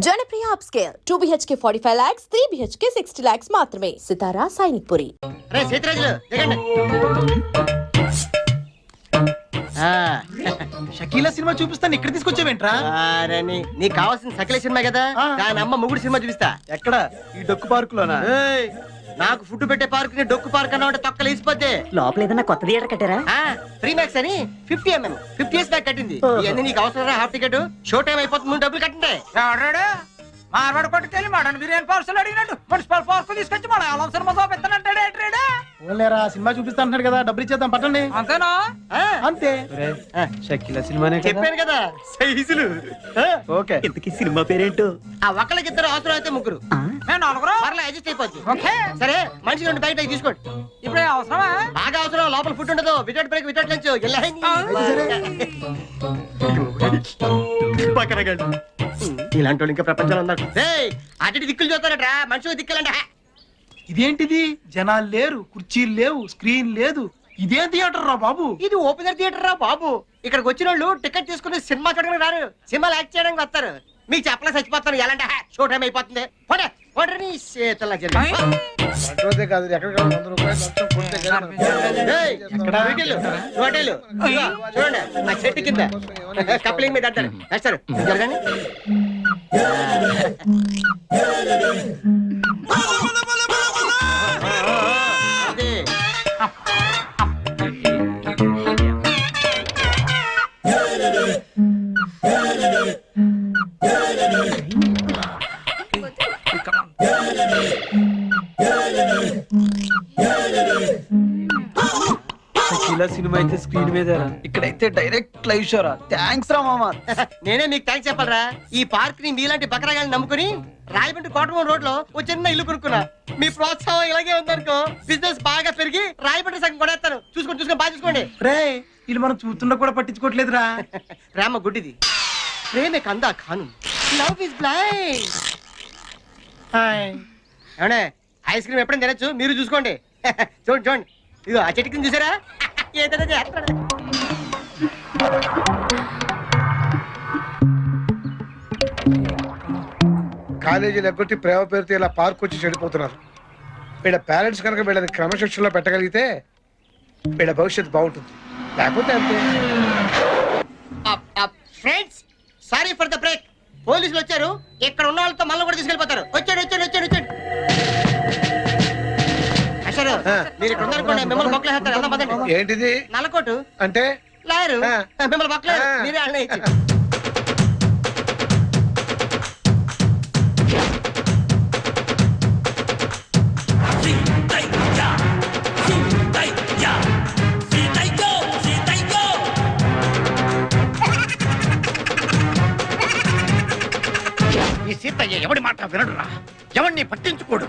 Janapriya upscale 2 BHK 45 lakhs, 3 BHK 60 lakhs మాత్రమే. సితారా సైనిక్పురి. రే సీతరాజులు దిగండి. Shakeela cinema చూపిస్తాను ఇక్కడ తీసుకొచ్చావేంట్రా? నీకు కావాల్సిన సకలే సినిమా కదా, దాని అమ్మ ముగ్గురు సినిమా చూపిస్తా. ఎక్కడ? ఈ డొక్కు పార్క్ లోనా? నాకు ఫుడ్ పెట్టే పార్క్ ని డొక్కు పార్క్ అన్న తొక్కలు వేసిపోతే లోపల ఏదన్నా కొత్త థియేటర్ కట్టారా? 3 lakhs అని 50 mm 50 years బ్యాక్ కట్టింది. ఇవన్నీ నీకు అవసరం? హాఫ్ టికెట్ షో టైం అయిపోతుంది, ముందు డబ్బులు కట్టండి. మార్వాడు కొట్టుకెళ్ళి మటన్ బిర్యానీ పార్సల్ అడిగినట్టు మున్సిపల్ పార్క్ తీసుకొచ్చి మన ఆలం సినిమా చూపిస్తానంటాడే ట్రేడా. ఓన్లేరా సినిమా చూపిస్తా అంటున్నాడు కదా, డబ్బులు ఇచ్చేద్దాం పట్టండి. అంతేనా? అంతే. షకీలా సినిమానే చెప్పాను కదా సైజులు. ఓకే. ఇంతకీ సినిమా పేరేంటో? ఆ ఒక్కళ్ళకిద్దరు అవసరం అయితే ముగ్గురు, నేను నలుగురు పర్లే అడ్జస్ట్ అయిపోద్ది. ఓకే సరే మనిషి 2 ప్యాకెట్ అవి తీసుకోండి. ఇప్పుడే అవసరమా? బాగా అవసరం, లోపల ఫుడ్ ఉండదు. Without break without lunch. ఇలాంటి వాళ్ళు ఇంకా ప్రపంచంలో ఉన్నారు. అటు దిక్కులు చూస్తారట్రా, మనుషులు దిక్కులంట. ఇదేంటిది? జనాలు లేరు, కుర్చీలు లేవు, స్క్రీన్ లేదు. ఇదే థియేటర్ రా బాబు. ఇది ఓపెనర్ థియేటర్ రా బాబు. ఇక్కడికి వచ్చిన వాళ్ళు టికెట్ తీసుకుని సినిమా చూడడానికి రారు, సినిమాలు యాక్ట్ చేయడానికి వస్తారు. మీకు చెప్పలే చచ్చిపోతాను. ఎలాంటి షో టైం అయిపోతుంది. పోనీ చూడండి నా చెట్టు కింద కప్లింగ్ మీద అంటారు. వేస్తారు జరగండి. షకీలా సినిమా అయితే స్క్రీన్ మీద, ఇక్కడైతే డైరెక్ట్ లైవ్ షో రా. థ్యాంక్స్ రా మామా. నేనే మీకు థ్యాంక్స్ చెప్పాలరా. ఈ పార్క్ ని మీలాంటి బకరాగాన్ని నమ్ముకుని రాయబండి కోటమూరు రోడ్ లో ఒక చిన్న ఇల్లు కొనుక్కున్నా. మీ ప్రోత్సాహం ఇలాగే ఉందనుకో, బిజినెస్ బాగా పెరిగి రాయబండి సగం కొనేస్తాను. చూసుకొని బాగా చూసుకోండి. రే వీళ్ళు మనం చూస్తున్నా కూడా పట్టించుకోవట్లేదురా. ప్రేమ గుడ్డిది, ప్రేమే కందా ఖాను. Love is blind. ఏమండే ఐస్ క్రీమ్ ఎప్పుడైనా తినచ్చు, మీరు చూసుకోండి. చూడండి ఇదిగో ఆ చెట్టు కింద చూసారా? ఏదైనా చేస్తాడు. కాలేజీలు ఎగ్గొట్టి ప్రేమ పేరుతో ఇలా పార్క్ వచ్చి చెడిపోతున్నారు. వీళ్ళ పేరెంట్స్ కనుక వీళ్ళని క్రమశిక్షణలో పెట్టగలిగితే వీళ్ళ భవిష్యత్తు బాగుంటుంది. లేకపోతే అంతే. Friends sorry for the break. పోలీసులు వచ్చారు. ఇక్కడ ఉన్న వాళ్ళతో మళ్ళీ కూడా తీసుకెళ్ళిపోతారు. వచ్చాడు. మీరు ఇక్కడ ఉన్నారనుకోండి, మిమ్మల్ని బొక్కలు వేస్తారు. వెళ్దాం పదండి. ఏంటిది? నల్లకోటు అంటే లాయరు మిమ్మల్ని బొక్కలేదు. మీరే అన్న ఇచ్చి ఈ సీతయ్య ఎవడి మాట వినడురా, ఎవడిని పట్టించుకోడు.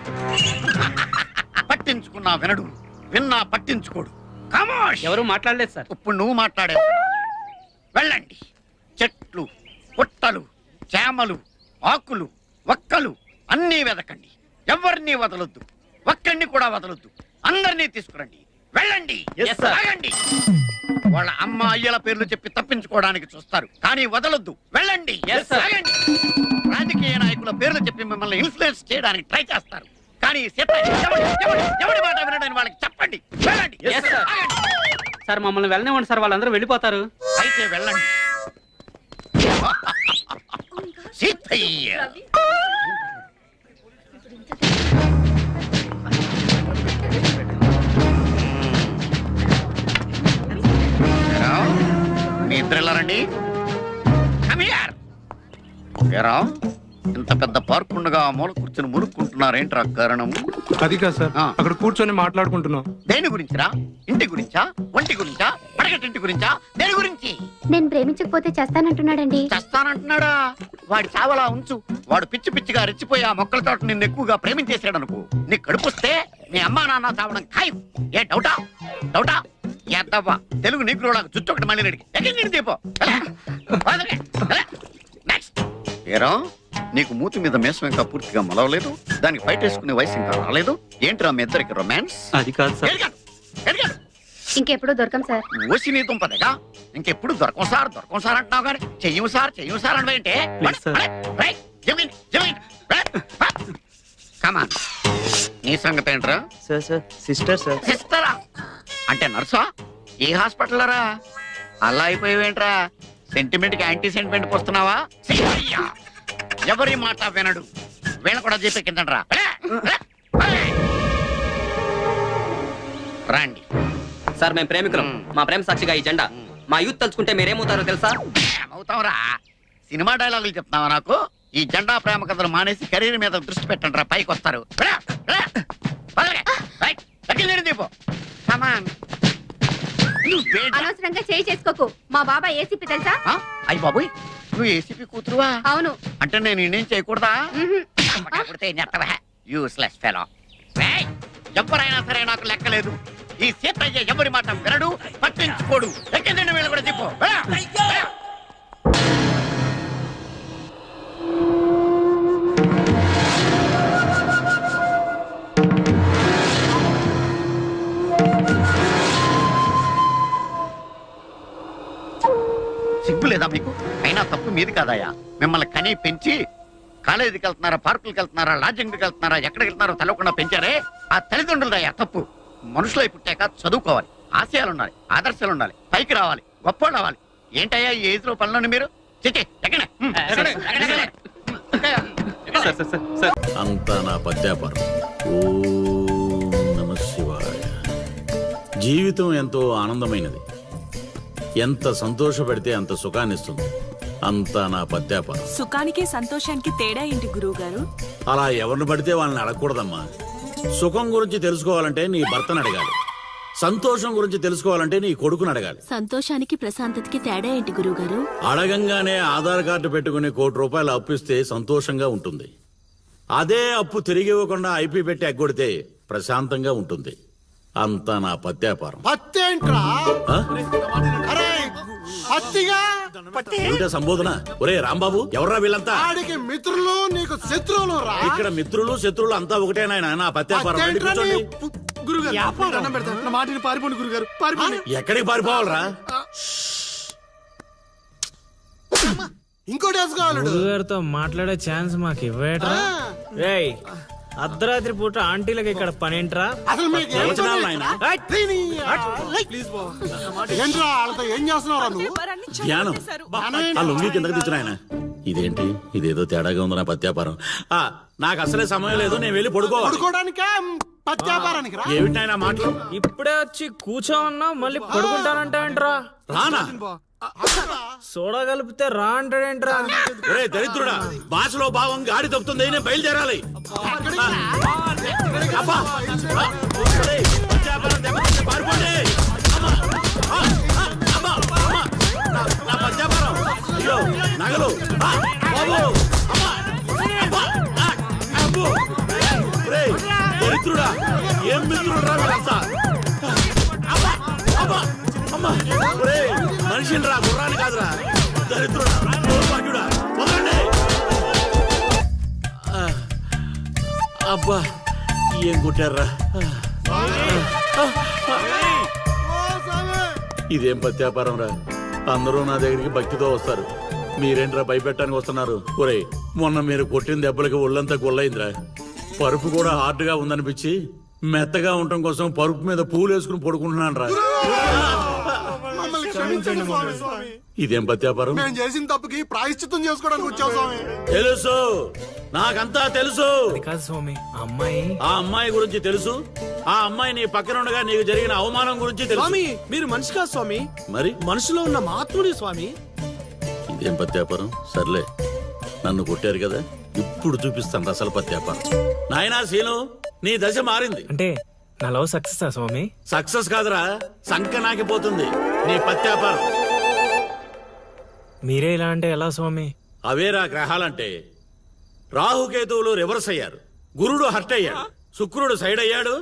పట్టించుకున్నా వినడు, విన్నా పట్టించుకోడు. ఖమోష్. ఎవరు మాట్లాడలేదు సార్. ఇప్పుడు నువ్వు మాట్లాడే. వెళ్ళండి. చెట్లు, పుట్టలు, చేమలు, ఆకులు, ఒక్కలు అన్నీ వెదకండి. ఎవరిని వదలొద్దు, ఒక్కడిని కూడా వదలొద్దు. అందరినీ తీసుకురండి. వెళ్ళండి. ఆగండి. వాళ్ళ అమ్మ అయ్యల పేర్లు చెప్పి తప్పించుకోవడానికి చూస్తారు, కానీ వదలొద్దు. వెళ్ళండి. ఆగండి. రాజకీయ నాయకుల పేర్లు చెప్పి మిమ్మల్ని ఇన్ఫ్లుయెన్స్ చేయడానికి ట్రై చేస్తారు, కానీ ఎవడి మాట వినడానికి వాళ్ళకి చెప్పండి. వెళ్ళండి. సార్ మమ్మల్ని వెళ్ళనివ్వండి సార్, వాళ్ళందరూ వెళ్ళిపోతారు. అయితే వెళ్ళండి. సీతయ్య మీ ఇద్దరు వెళ్ళారండి. ఇంత పెద్ద పార్క్ ఉండగా మూల కూర్చొని మురుక్కుంటున్నారేంట్రా కారణం? అది కాదు సార్, అక్కడ కూర్చొని మాట్లాడుకుంటున్నాం. దేని గురించిరా? ఇంటి గురించా, ఒంటి గురించా, పడగటింటి గురించా, దేని గురించి? నేను ప్రేమించకపోతే చేస్తానంటున్నాడండి. చేస్తానంటున్నాడా? వాడి చావలా ఉంచు. వాడు పిచ్చి పిచ్చిగా రెచ్చిపోయి ఆ మొక్కల తోట నిన్ను ఎక్కువగా ప్రేమించేసాడు అనుకో, నీ కడుపుస్తే మీ అమ్మా నాన్న చావడం ఖాయం. ఏ డౌటా? ఎద్దవ్వా తెలుగు నీకు జుట్టు ఒకటి మళ్ళీ రెడికి ఎక్కడి దీపో. నెక్స్ట్ ఏరా, నీకు మూతి మీద మేసం ఇంకా పూర్తిగా మొలవలేదు, దానికి బయట వేసుకునే వయసు ఇంకా రాలేదు. ఏంట్రా మీ ఇద్దరికి రొమాన్స్? అది కాదు సార్. ఇంకెప్పుడు దొరకం సార్. ఓసి నీ దుంపదగా ఇంకెప్పుడు దొరకం సార్ అంటున్నావు కానీ చెయ్యం సార్ అంటే నీ సంగతి ఏంట్రా? Sir sister sir. సిస్టరా అంటే నర్సా? ఏ హాస్పిటల్ రా? అలా అయిపోయావేంట్రా? సెంటిమెంట్ కి యాంటీ సెంటిమెంట్ పోస్తున్నావా? అయ్యా, ఎవరి మాట వినడు. వీళ్ళ కూడా చెప్పెక్కిందంట్రా. రండి. సార్ మేము ప్రేమికులం. మా ప్రేమ సాక్షిగా ఈ జెండా. మా యూత్ తలుచుకుంటే మీరేమవుతారో తెలుసా? ఏమవుతావురా? సినిమా డైలాగులు చెప్తున్నావా నాకు? ఈ జెండా ప్రేమ కథలు మానేసి కెరీర్ మీద దృష్టి పెట్టండి రా, పైకి వస్తారు. అనవసరంగా చేయి చేసుకోకు. మా బాబాయ్ ఏసీపీ తెలుసా? అయ్యి బాబోయ్, నువ్వు ఏసీపీ కూతురువా? అవును. అంటే నేను ఇండియన్ చేయకూడదా? మ్హూ. Useless fellow. ఎవరైనా సరే నాకు లెక్కలేదు. ఈ సీతయ్య ఎవరి మాట వినడు, పట్టించుకోడు. ఎక్కిందండి వీళ్ళు కూడా చెప్పు. సిగ్గు లేదా మీకు? అయినా తప్పు మీది కాదయ్యా. మిమ్మల్ని కని పెంచి కాలేజీకి వెళ్తున్నారా, పార్కులకు వెళ్తున్నారా, లాడ్జింగ్కి వెళ్తున్నారా, ఎక్కడికి వెళ్తున్నారో తెలవకుండా పెంచారే ఆ తల్లిదండ్రులదయ్యా తప్పు. మనుషులై పుట్టాక చదువుకోవాలి, ఆశయాలు ఉండాలి, ఆదర్శాలు ఉండాలి, పైకి రావాలి, గొప్ప రావాలి. ఏంటయ్యా ఈ ఏజ్ లో పనులను మీరు? అంతా నా పద్యాపారం. ఓం నమః శివాయ. జీవితం ఎంతో ఆనందమైనది. ఎంత సంతోషపెడితే అంత సుఖాన్నిస్తుంది. అంతా నా పద్యాపారం. సుఖానికి సంతోషానికి తేడా ఏంటి గురువు గారు? అలా ఎవరిని పడితే వాళ్ళని అడగకూడదమ్మా. సుఖం గురించి తెలుసుకోవాలంటే నీ భర్తను అడగాలి. సంతోషం గురించి తెలుసుకోవాలంటే నీ కొడుకుని అడగాలి. సంతోషానికి ప్రశాంతతకి తేడా ఏంటి గురువు గారు? అడగంగానే ఆధార్ కార్డు పెట్టుకుని ₹1,00,00,000 అప్పిస్తే సంతోషంగా ఉంటుంది. అదే అప్పు తిరిగి ఇవ్వకుండా ఐపీ పెట్టి ఎగ్గొడితే ప్రశాంతంగా ఉంటుంది. అంతా నా పత్యాపారం. ఆ? ఏమిటా సంబోధన? ఒరే రాంబాబు, ఎవర్రా వీళ్ళంతా? మిత్రులు నీకు శత్రువులు రా. ఇక్కడ మిత్రులు శత్రువులు అంతా ఒకటే నాయన. నా పత్యాపారం. రండి, కూర్చోండి. పారిపోండి గురుగారు, పారిపోండి. ఎక్కడికి పారిపోవాలరా? ఇంకోటి వేసుకోవాలి. గురుగారితో మాట్లాడే ఛాన్స్ మాకు ఇవ్వేట్రా? రేయ్, అర్ధరాత్రి పూట ఆంటీలకి ఇక్కడ పనేంట్రా? అసలు మీకు ఏం ప్రవచనాలు నాయనా? ఏంట్రా వాళ్ళతో ఏం చేస్తున్నారా నువ్వు? జ్ఞానం ఆ లుంగి కిందకి తెచ్చిన ఆయన. ఇదేంటి, ఇదేదో తేడాగా ఉంది నా పత్యాపారం. నాకు అసలే సమయం లేదు, నేను వెళ్ళి పడుకోవడానికా పత్యాపారానికి రా. ఏమిటి ఆయన మాటలు? ఇప్పుడే వచ్చి కూర్చో ఉన్నా మళ్ళీ పడుకుంటానంటావేంట్రా? రానా? సోడా కలిపితే రా అంటాడేంట్రా? ఒరే దరిద్రుడా, భాషలో భావం గాడి తప్పుతుంది. నేను బయలుదేరాలి. అబ్బా! ఒరేయ్, పత్యాపారం దెబ్బతింటే పారిపోండి. అమ్మా! అమ్మా! అమ్మా! నా పత్యాపారం. అయ్యో, నగలు. బాబు! అమ్మా! అబ్బా! అబ్బో! ఒరేయ్, దరిద్రుడా, ఏం మిత్రుడురా వీళ్ళంతా? అమ్మా! అమ్మా! అమ్మా! ఒరేయ్, మనిషిని రా, గుర్రాన్ని కాదురా. దరిద్రుడా, దౌర్భాగ్యుడా, వదలండి. అబ్బా, ఏం కొట్టారా? ఇదేం పత్యాపారం రా? అందరూ నా దగ్గరికి భక్తితో వస్తారు. మీరేంట్రా భయపెట్టడానికి వస్తున్నారు? ఒరేయ్, మొన్న మీరు కొట్టిన దెబ్బలకి ఒళ్ళంతా గొల్లైందిరా. పరుపు కూడా హార్డ్గా ఉందనిపించి మెత్తగా ఉండటం కోసం పరుపు మీద పూలు వేసుకుని పడుకుంటున్నాను రా. ఇదేం పత్యాపారం? మేము చేసిన తప్పుకి ప్రాయశ్చిత్తం చేసుకోవడానికి వచ్చావు స్వామి. తెలుసు, నాకంతా తెలుసు. కాదు స్వామి, అమ్మాయి ఆ అమ్మాయి గురించి తెలుసు. ఆ అమ్మాయి నీ పక్కన ఉండగా నీకు జరిగిన అవమానం గురించి తెలుసు. స్వామి మీరు మనిషి కాదు స్వామి, మరి మనుషులో ఉన్న మహాత్ముడి స్వామి. ఇదేం పత్యాపారం? సర్లే, నన్ను కొట్టారు కదా, ఇప్పుడు చూపిస్తాను అసలు పత్యాపారం. నాయనా సీను, నీ దశ మారింది. అంటే నా లవ్ సక్సెస్ స్వామి? సక్సెస్ కాదురా, సంక నాకిపోతుంది నీ పత్యాపారం. మీరే ఇలా అంటే ఎలా స్వామి? అవేరా గ్రహాలంటే. రాహుకేతువులు రివర్స్ అయ్యారు, గురుడు హర్ట్ అయ్యాడు, శుక్రుడు సైడ్ అయ్యాడు,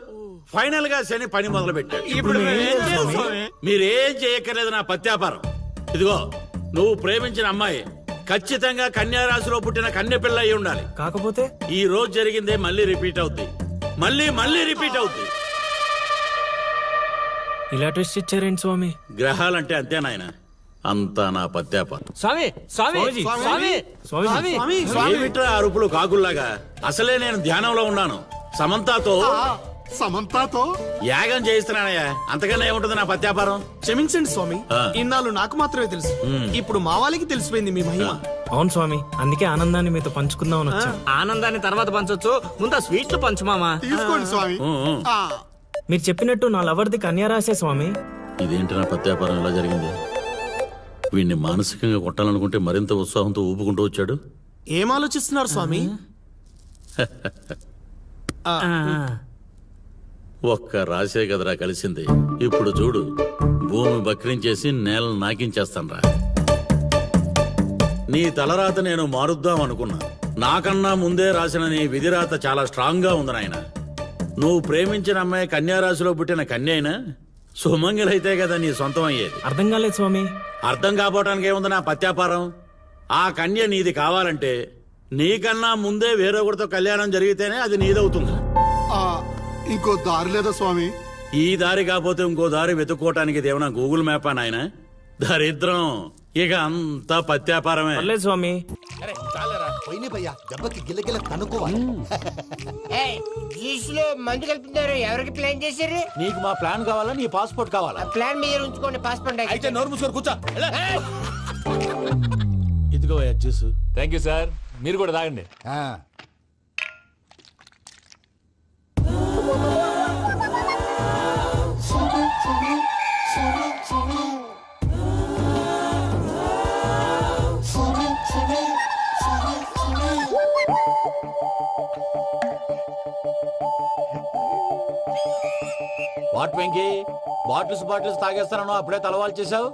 ఫైనల్ గా శని పని మొదలు పెట్టాడు. మీరేం చేయక్కర్లేదు నా పత్యాపారం. ఇదిగో, నువ్వు ప్రేమించిన అమ్మాయి ఖచ్చితంగా కన్యా రాశిలో పుట్టిన కన్య పిల్ల అయి ఉండాలి. కాకపోతే ఈ రోజు జరిగిందే మళ్ళీ రిపీట్ అవుద్ది, మళ్ళీ రిపీట్ అవుద్ది. ఇలా ట్విస్ట్ ఇచ్చారేంటి స్వామి? గ్రహాలంటే అంతే నాయన, అంతా నా పత్యాపారం. స్వామి స్వామి స్వామి స్వామి ఏమిట్రా అరుపులు కాకుల్లాగా? అసలే నేను ధ్యానంలో ఉన్నాను. సమంతాతో సమంతాతో యాగం చేయిస్తున్నానయ్యా, అంతకన్నా ఏముంటుంది నా పత్యాపారం. క్షమించండి స్వామి, ఆ. ఇన్నాళ్ళు నాకు మాత్రమే తెలుసు. ఇప్పుడు మా వాళ్ళకి తెలిసిపోయింది మీ మహిమ. అవును స్వామి, అందుకే ఆనందాన్ని మీతో పంచుకుందామని వచ్చా. ఆనందాన్ని తర్వాత పంచొచ్చు, ముందు ఆ స్వీట్లు పంచు మామా. తీసుకోండి స్వామి. మీరు చెప్పినట్టు నా లవర్ది కన్యారాసే స్వామి. ఇదేంటి నా పత్యాపారం ఇలా జరిగింది? వీడిని మానసికంగా కొట్టాలనుకుంటే మరింత ఉత్సాహంతో ఊపుకుంటూ వచ్చాడు. ఏం ఆలోచిస్తున్నారు స్వామి? ఒక్క రాసే కదరా కలిసింది. ఇప్పుడు చూడు, భూమి బక్రించేసి నేలను నాకించేస్తాన్రా. నీ తలరాత నేను మారుద్దాం అనుకున్నా. నాకన్నా ముందే రాసిన నీ విధిరాత చాలా స్ట్రాంగ్ గా ఉంది నాయన. నువ్వు ప్రేమించిన అమ్మాయి కన్యారాశిలో పుట్టిన కన్య అయినా సుమంగిలైతే కదా నీ సొంతం అయ్యేది. అర్థం కాలేదు స్వామి. అర్థం కాపోవటానికి ఏముంది నా పత్యాపారం? ఆ కన్య నీది కావాలంటే నీకన్నా ముందే వేరొకరితో కళ్యాణం జరిగితేనే అది నీదవుతుంది. ఇంకో దారి లేదా స్వామి? ఈ దారి కాకపోతే ఇంకో దారి వెతుక్కోవటానికి ఇదేమన్నా గూగుల్ మ్యాప్ నాయన? దరిద్రం. ఇక అంతా పత్యాపారమే. పర్లేదు స్వామి. జ్యూస్ లో మందు కలుపుతున్నారు, ఎవరికి ప్లాన్ చేశారు? నీకు మా ప్లాన్ కావాలా, నీ పాస్పోర్ట్ కావాలా? ప్లాన్ మీరు ఉంచుకోండి, పాస్పోర్ట్ అయితే నోరు మూసుకొని కూర్చో. ఇదిగో జ్యూస్. థ్యాంక్ యూ సార్, మీరు కూడా తాగండి. వాట్ వెంకీ, బాటిల్స్ తాగేస్తాను, అప్పుడే తలవాలు చేసావు.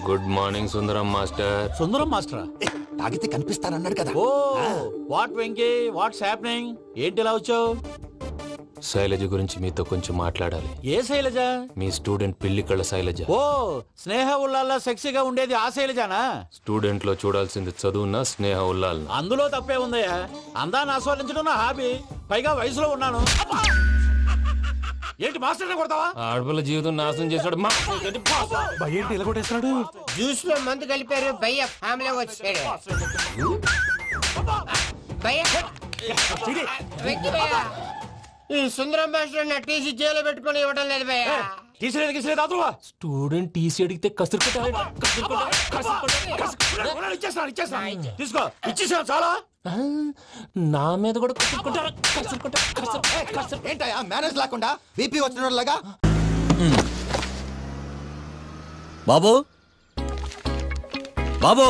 Good morning Sundaram master. Sundaram మాస్టరా? తాగితే కనిపిస్తానన్నాడు కదా. Oh what Venky, what's happening? ఏంటి ఇలా వచ్చావు? శైలజ గురించి మీతో కొంచెం మాట్లాడాలి. ఏ శైలజ? మీ స్టూడెంట్ పిల్లి కళ్ళ శైలజ. ఓ స్నేహ ఉల్లాల్లో సెక్సీగా ఉండేది ఆ శైలజానా? స్టూడెంట్ లో చూడాల్సింది చదువున స్నేహ ఉల్లాల్. అందులో తప్పే ఉందయ్యా. అందాన్ని ఆస్వాదించడం నా హాబీ, పైగా వయసులో ఉన్నాను. ఏంటి మాస్టర్ కొడతావా? ఆడపిల్ల జీవితం నాశనం చేశాడు. ఏంటి ఇలా కొట్టేస్తున్నాడు? జ్యూస్ లో మందు కలిపారు, భయ్య ఫ్యామిలీ వచ్చాడు. భయ్య, వెక్కి భయ్య, ఈ సుందరం భాష నా టీసీ జైలు పెట్టుకొని ఇవ్వడం లేదు భయ్య. తీసిలేదు స్టూడెంట్ టీసీ అడిగితే తీసుకో, ఇచ్చేసా చాలా. నా మీద కూడా ఏంటయ్యా మేనేజ్ లేకుండా బీపీ వచ్చినలాగా? బాబు బాబు,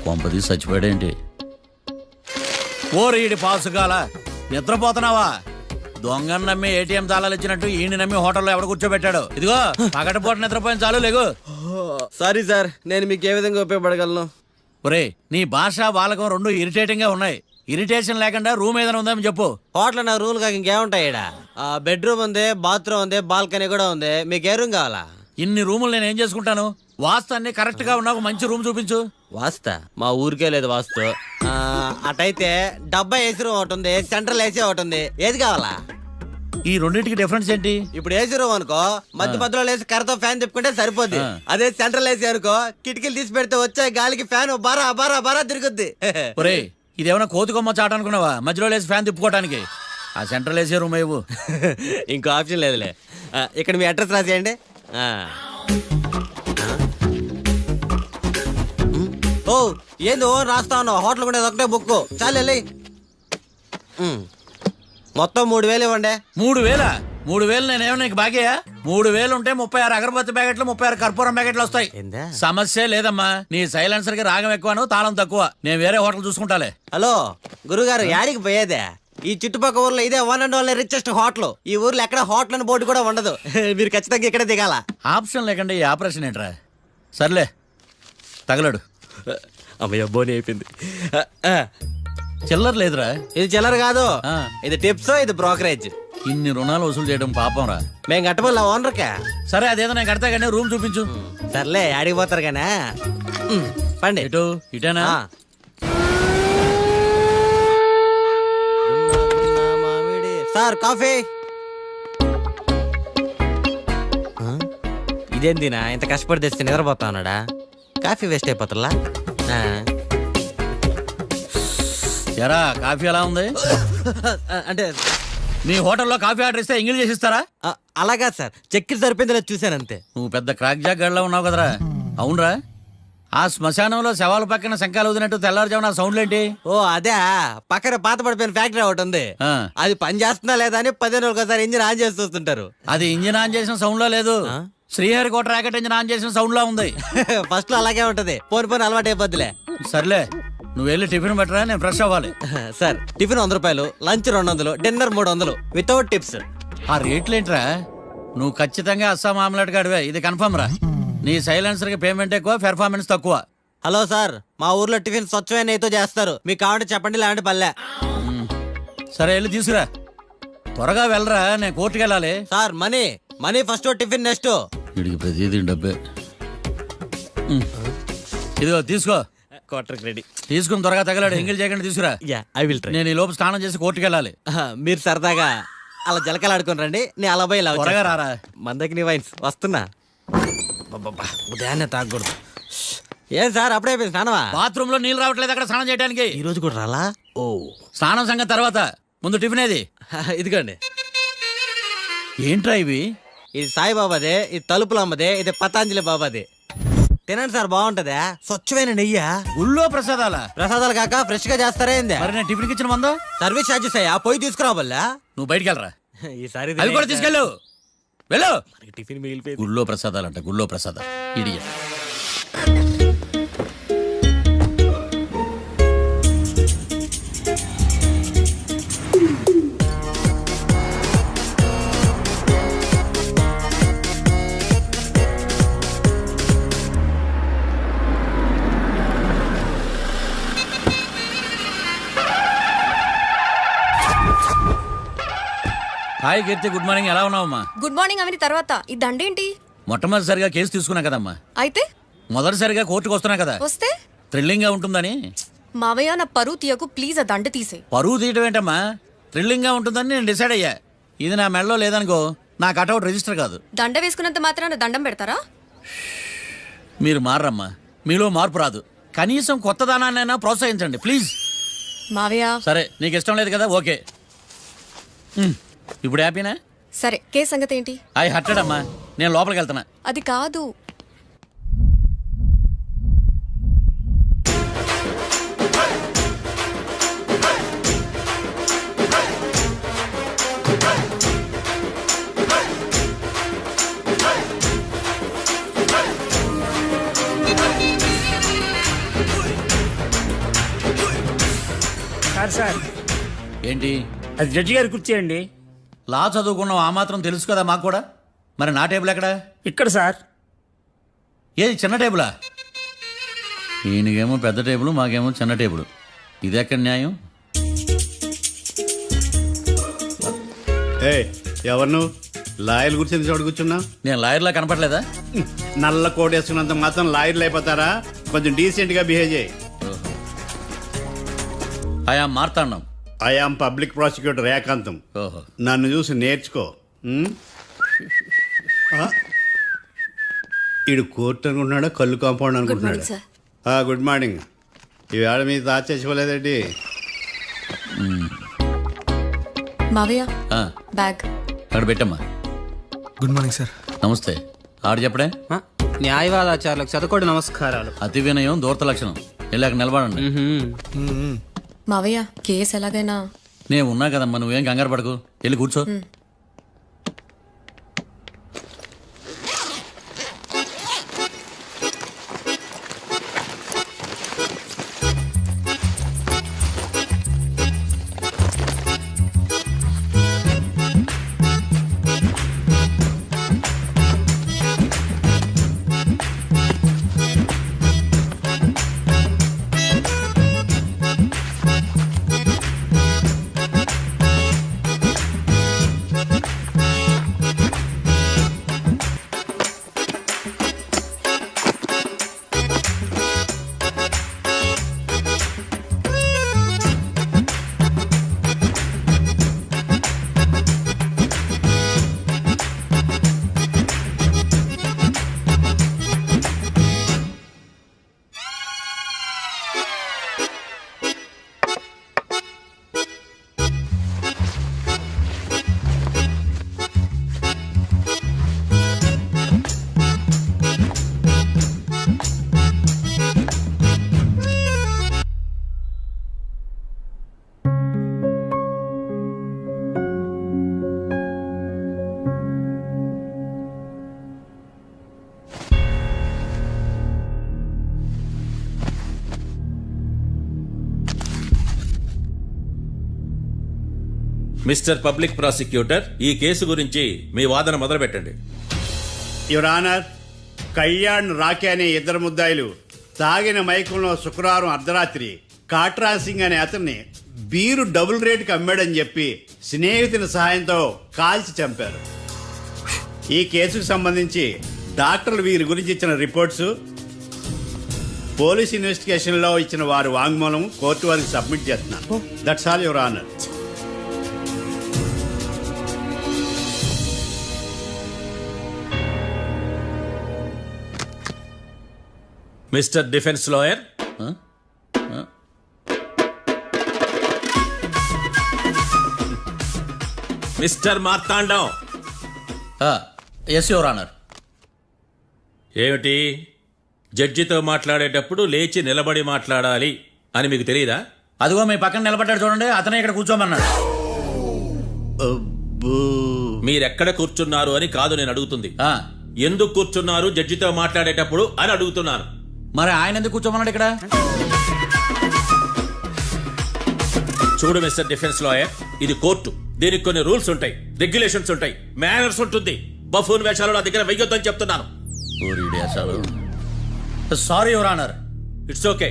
కొంపది చచ్చిపోయాడేంటి? ఓరీడి పాసుగాల, నిద్రపోతున్నావా? దొంగను నమ్మి ఏటీఎం తాళాలు ఇచ్చినట్టు ఈయన నమ్మి హోటల్లో ఎవడ కూర్చోబెట్టాడు? ఇదిగో పగటిపూట నిద్రపోయిన చాలు, లేగు. సారీ సార్, నేను మీకు ఏ విధంగా ఉపయోగపడగలను? ఒరే, నీ భాష వాలకం రెండు ఇరిటేటింగ్ గా ఉన్నాయి. ఇరిటేషన్ లేకుండా రూమ్ ఏదైనా ఉందని చెప్పు. హోటల్ నా రూల్ కాక ఇంకేముంటాయి? బెడ్రూమ్ ఉంది, బాత్రూమ్ ఉంది, బాల్కనీ కూడా ఉంది. మీకు ఏ రూమ్ కావాలా? ఇన్ని రూములు నేను ఏం చేసుకుంటాను? వాస్తు అన్ని కరెక్ట్ గా ఉన్నా, ఒక మంచి రూమ్ చూపించు. వాస్తా మా ఊరికే లేదు వాస్తు. అటైతే డబ్బా ఏసీ రూమ్ ఒకటి ఉంది, సెంట్రల్ ఏసీ ఒకటి ఉంది. ఏది కావాలా? ఈ రెండింటికి డిఫరెన్స్ ఏంటి? ఇప్పుడు ఏసీ రూమ్ అనుకో, మధ్య మధ్యలో లేసి కర్రతో ఫ్యాన్ తిప్పుకుంటే సరిపోద్ది. అదే సెంట్రల్ ఏసీ అనుకో, కిటికీలు తీసి పెడితే వచ్చే గాలికి ఫ్యాన్ బారా బారా బారా తిరుగుద్ది. ఒరే, ఇదేమన్నా కోతికొమ్మ చాట అనుకున్నావా మధ్యలో లేసి ఫ్యాన్ తిప్పుకోవటానికి? ఆ సెంట్రల్ ఏసీ రూమ్ ఇవ్వు. ఇంకో ఆప్షన్ లేదులే. ఇక్కడ మీ అడ్రస్ రాసేయండి. ఓ ఏంది ఓ రాస్తా ఉన్నావు? హోటల్ కూడా ఒకటే బుక్ చాలు వెళ్ళి. మొత్తం 3000 ఇవ్వండి. 3000? 3000 నేనేమో నీకు బాగా? 3000 ఉంటే 36 అగరబత్తి ప్యాకెట్లు, 36 కర్పూరం ప్యాకెట్లు వస్తాయి. సమస్య లేదమ్మా. నీ సైలెన్సర్ కి రాగం ఎక్కువను, తాళం తక్కువ. నేను వేరే హోటల్ చూసుకుంటాలే. హలో గురుగారు, యాడికి పోయేదే? ఈ చుట్టుపక్కల ఊర్లో ఇదే one and only richest hotel. ఈ ఊర్లో ఎక్కడ హోటల్ అని బోర్డు కూడా ఉండదు. మీరు ఖచ్చితంగా ఇక్కడే దిగాల. ఆప్షన్ లేకుండా ఈ ఆపరేషన్ ఏంట్రా? సర్లే, తగలడు. అమ్మయ్య, బోని అయిపోయింది. చిల్లర లేదురా. ఇది చిల్లర కాదు, ఇది టిప్స్, ఇది బ్రోకరేజ్. ఇన్ని రుణాలు వసూలు చేయడం పాపం రా. మేము కట్టబోలే ఓనర్కే. సరే, అదేదో నేను కడతా కానీ రూమ్ చూపించు. సర్లే, ఆడికి పోతారు కానీ పండి. ఇటు ఇటేనా? Sir coffee. ఇదేందినా ఇంత కష్టపడి తెస్తే నిద్రపోతా ఉన్నాడా? కాఫీ వేస్ట్ అయిపోతుందా? ఎరా కాఫీ ఎలా ఉంది? అంటే మీ హోటల్లో కాఫీ ఆర్డర్ ఇస్తే ఎంగిల్ చేసి ఇస్తారా? అలాగా సార్, చక్కెర సరిపోయింది చూశాను అంతే. నువ్వు పెద్ద క్రాక్ జాక్ గడిలో ఉన్నావు కదరా. అవునరా, ఆ శ్మశానంలో శవాల పక్కన శంఖాలు వదినట్టు తెల్లారుజామున సౌండ్లు ఏంటి? ఓ అదే, పక్కన పాత పడిపోయిన ఫ్యాక్టరీ ఒకటి ఉంది. ఆ. అది పని చేస్తుందా లేదా అని 15 రోజులు ఒకసారి ఇంజిన్ ఆన్ చేసి చూస్తుంటారు. అది ఇంజిన్ ఆన్ చేసిన సౌండ్ లో లేదు, శ్రీహరికోట రాకెట్ ఇంజిన్ ఆన్ చేసిన సౌండ్ లా ఉంది. ఫస్ట్ లో అలాగే ఉంటది, పోని అలవాటు అయిపోద్దిలే. సర్లే, నువ్వు వెళ్ళి టిఫిన్ పెట్టరా, నేను ఫ్రెష్ అవ్వాలి. సార్ టిఫిన్ 100 రూపాయలు, లంచ్ 200, డిన్నర్ 300 వితౌట్ టిప్స్. ఆ రేట్లేంట్రా? నువ్వు ఖచ్చితంగా అస్సాం ఆమ్లెట్ గాడివే, ఇది కన్ఫర్మ్ రా. నీ సైలెన్సర్ కి పేమెంట్ ఎక్కువ, పెర్ఫార్మెన్స్ తక్కువ. హలో సార్, మా ఊర్లో టిఫిన్ స్వచ్ఛమైన నెయ్యితో చేస్తారు, మీకు కావాలంటే చెప్పండి, లేదంటే పల్లె. సరే వెళ్ళి తీసుకురా, త్వరగా వెళ్ళరా, నేను కోర్టుకి వెళ్ళాలి. Sir money first, tiffin next. వీడికి ప్రతిదీ డబ్బే. ఇదిగో తీసుకో, క్వార్టర్ రెడీ. తీసుకుని త్వరగా తగలాడు, ఎంగిల్ చేయకుండా తీసుకురా. I will try. నేను ఈ లోపు స్నానం చేసి కోర్టుకి వెళ్ళాలి. మీరు సరదాగా అలా జలకలు ఆడుకుని రండి, నేను అలా పోయి త్వరగా రారా. మందకి నీ వైన్స్ వస్తున్నా. ఉదయాన్నే తాగకూడదు. ఏం సార్ అప్పుడే అయిపోయింది స్నానమా? బాత్రూమ్ లో నీళ్ళు రావట్లేదు అక్కడ స్నానం చేయడానికి. ఈ రోజు కూడా రాలా? ఓ, స్నానం సంగతి తర్వాత, ముందు టిఫిన్ ఏది? ఇదిగోండి. ఏంట్రా ఇవి? ఇది సాయిబాబాదే, ఇది తలుపుల అమ్మదే, ఇది పతాంజలి బాబాదే. తినండి సార్, బాగుంటదా? స్వచ్ఛమైన నెయ్యా. గుళ్ళో ప్రసాదాలా? ప్రసాదాలు కాక ఫ్రెష్ గా చేస్తారా ఏంది? మరి నేను టిఫిన్ ఇచ్చిన మందో సర్వీస్ ఛార్జెస్ అయ్యా, పోయి తీసుకురావాలా? నువ్వు బయటికి వెళ్ళరా. ఈసారి అవి కూడా తీసుకెళ్ళు, వెళ్ళు. టిఫిన్ మిగిలిపోయింది. గుళ్ళో ప్రసాదాలు అంట, గుళ్ళో ప్రసాదాలు. ఇడియ హాయ్ కీర్తి, గుడ్ మార్నింగ్. ఎలా ఉన్నావమ్మా? గుడ్ మార్నింగ్ అవని తర్వాత ఈ దండేంటి? మొట్టమొదటిసారిగా కేసు తీసుకున్నా కదమ్మా. అయితే మొదటిసారిగా కోర్టుకు వస్తున్నా కదా, వస్తే థ్రిల్లింగ్ గా ఉంటుందని. మావయ్య నా పరువు తీయకు ప్లీజ్, ఆ దండ తీసే. పరువు తీయటం ఏంటమ్మా, థ్రిల్లింగ్ గా ఉంటుందని నేను డిసైడ్ అయ్యా. ఇది నా మెడలో లేదనుకో, నా కటౌట్ రిజిస్టర్ కాదు. దండ వేసుకున్నంత మాత్రాన దండం పెడతారా? మీరు మారమ్మా, మీలో మార్పు రాదు. కనీసం కొత్త దానాన్నైనా ప్రోత్సహించండి ప్లీజ్. మావయ్య సరే, నీకు ఇష్టం లేదు కదా, ఓకే. ఇప్పుడు హ్యాపీనా? సరే, కేసు సంగతి ఏంటి? ఐ హర్టెడ్ అమ్మా, నేను లోపలికి వెళ్తున్నా. అది కాదు. సార్ ఏంటి? అది జడ్జి గారి కుర్చీ అండి. లా చదువుకున్నావు, ఆ మాత్రం తెలుసు కదా మాకు కూడా. మరి నా టేబుల్ ఎక్కడా? ఇక్కడ సార్. ఏది చిన్న టేబులా? ఈయనకేమో పెద్ద టేబుల్, మాకేమో చిన్న టేబుల్. ఇది ఎక్కడ న్యాయం? ఎవరు నువ్వు? లాయర్ కూర్చొని చోటు కూర్చున్నా? నేను లాయర్లా కనపడలేదా? నల్ల కోట్ వేసుకున్నంత మాత్రం లాయర్లు అయిపోతారా? కొంచెం డీసెంట్ గా బిహేవ్ చేయి. ఆయా Marthandam. I am public prosecutor Rekhantham. ఓహో, నన్ను చూసి నేర్చుకో. ఈడు కోర్టు అనుకుంటున్నాడా, కళ్ళు కాంపౌండ్ అనుకుంటున్నాడా? Good morning. ఈవేళ మీ దాచేసుకోలేదండి. మావయ్య ఆ, బ్యాగ్ అక్కడ పెట్టమ్మా. Good morning sir. నమస్తే. ఆడు చెప్పడే? న్యాయవాదాచారులకు చదువుకోండి నమస్కారాలు. అతి వినయం దూరత లక్షణం. వెళ్ళాక నిలబడండి. మావయ్య కేసు ఎలాగైనా. నేను ఉన్నా కదమ్మా, నువ్వేం కంగారు పడకు, వెళ్ళి కూర్చో. మిస్టర్ పబ్లిక్ ప్రాసిక్యూటర్, ఈ కేసు గురించి మీ వాదన మొదలు పెట్టండి. యువర్ ఆనర్, కళ్యాణ్ రాకే అనే ఇద్దరు ముద్దాయిలు తాగిన మైకంలో శుక్రవారం అర్ధరాత్రి కాట్రా సింగ్ అనే అతన్ని బీరు డబుల్ రేటుకి అమ్మాడని చెప్పి స్నేహితుని సహాయంతో కాల్చి చంపారు. ఈ కేసుకు సంబంధించి డాక్టర్లు వీరి గురించి ఇచ్చిన రిపోర్ట్స్, పోలీస్ ఇన్వెస్టిగేషన్లో ఇచ్చిన వారి వాంగ్మూలం కోర్టు వారికి సబ్మిట్ చేస్తున్నాను. That's all your honour. Mister defence lawyer, mister Marthandam. Yes your honour. ఏమిటి, జడ్జితో మాట్లాడేటప్పుడు లేచి నిలబడి మాట్లాడాలి అని మీకు తెలియదా? అదిగో మీ పక్కన నిలబడ్డాడు చూడండి, అతనే ఇక్కడ కూర్చోమన్నాడు. మీరెక్కడ కూర్చున్నారు అని కాదు నేను అడుగుతుంది. ఎందుకు కూర్చున్నారు జడ్జితో మాట్లాడేటప్పుడు అని అడుగుతున్నాను. మరి ఆయన ఎందుకు కూర్చోమన్నాడు ఇక్కడ? చూడు మిస్టర్ డిఫెన్స్ లాయర్, ఇది కోర్టు. దీనికి కొన్ని రూల్స్ ఉంటాయి, రెగ్యులేషన్స్ ఉంటాయి, మేనర్స్ ఉంటుంది. బఫూన్ వేషాలు నా దగ్గర వెయ్యొద్దని చెప్తున్నాను. Sorry your honour. It's okay.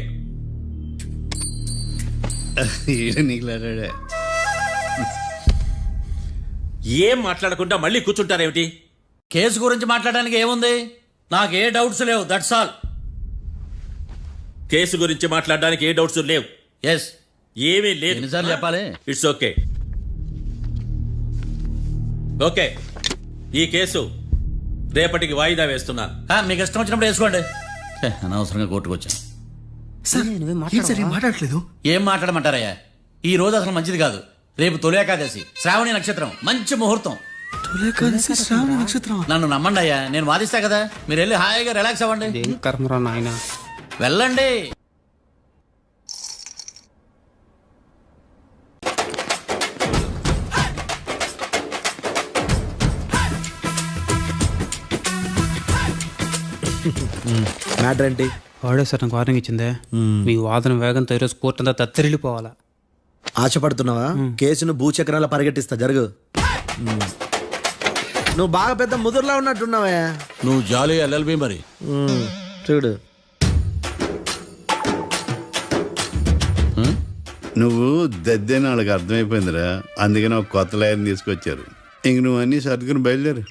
ఏం మాట్లాడకుండా మళ్ళీ కూర్చుంటారేమిటి? కేసు గురించి మాట్లాడడానికి ఏముంది? నాకు ఏ డౌట్స్ లేవు, దట్స్ ఆల్. కేసు గురించి మాట్లాడడానికి ఏ డౌట్స్ లేవు? ఎస్. ఏమీ లేదు. ఎన్నిసార్లు చెప్పాలి? It's okay. ఓకే, ఈ కేసు రేపటికి వాయిదా వేస్తున్నాను. మీకు ఇష్టం వచ్చినప్పుడు వేసుకోండి. అనవసరంగా కోర్టుకు వచ్చాను. మాట్లాడట్లేదు. ఏం మాట్లాడమంటారయ్యా? ఈ రోజు అసలు మంచిది కాదు. రేపు తొలి ఏకాదశి, శ్రావణి నక్షత్రం, మంచి ముహూర్తం. నన్ను నమ్మండి అయ్యా, నేను వాదిస్తా కదా. మీరు వెళ్ళి హాయిగా రిలాక్స్ అవ్వండి. వెళ్ళండి. మ్యాటర్ ఏంటి? వాడే సార్ నాకు వార్నింగ్ ఇచ్చిందే. మీ వాదన వేగంతో ఈరోజు కోర్టు అంతా తత్తరిల్లిపోవాలా. ఆశపడుతున్నావా? కేసును భూచక్రాల పరిగెట్టిస్తా, జరుగు. నువ్వు బాగా పెద్ద ముదురులా ఉన్నట్టున్నావా? నువ్వు జాలి ఎల్ఎల్బి మరి. చూడు, నువ్వు దద్దేని వాళ్ళకి అర్థమైపోయిందిరా, అందుకని ఒక కొత్త లాయర్ని తీసుకొచ్చారు. ఇంక నువ్వు అన్నీ సర్దుకుని బయలుదేరు.